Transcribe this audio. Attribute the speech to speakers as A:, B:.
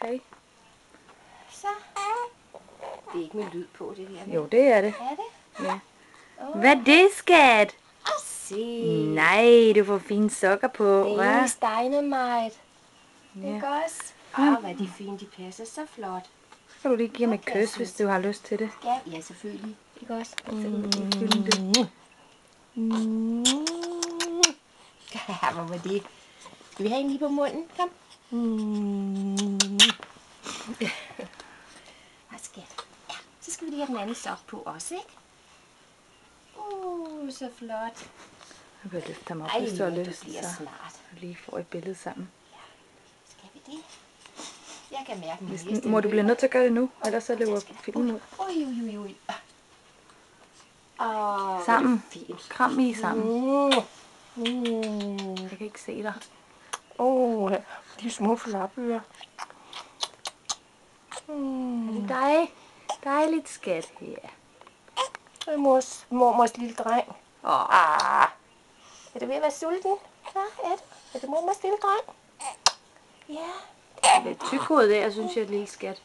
A: Okay.
B: Så. Det er ikke med lyd på, det der.
A: Jo, det er det.
B: Er det?
A: Ja. Hvad er det, skat?
B: Se.
A: Nej, du får fine sokker på,
B: Det
A: hva'?
B: er Dynamite.
A: Ja.
B: Ikke også? Hvad er de fine, de passer så flot.
A: Så kan du lige give mig et kys, hvis du har lyst til det.
B: Ja, selvfølgelig. Ikke også? Ja, hvad var det? Skal vi have en lige på munden? Kom. Hvad skat? Ja, så skal vi lige have den anden sok på også, ikke? Så flot.
A: Jeg vil løfte ham op,
B: Ej,
A: hvis du har
B: du
A: lyst,
B: bliver
A: så
B: smart.
A: vi lige får et billede sammen.
B: Skal vi det? Jeg kan mærke min
A: Hvis,
B: næste
A: mor, du bliver nødt til at gøre det nu, ellers så løber
B: skal
A: filmen ud.
B: Ui.
A: Sammen.
B: Fint.
A: Kram i sammen. Jeg kan ikke se dig.
B: De små flapører.
A: Er det dig? Dejligt, skat. Ja.
B: Det er mormors lille dreng. Er du ved at være sulten? Ja, er det mormors lille dreng? Ja.
A: Det er lidt tykhoved der, synes jeg, lille skat.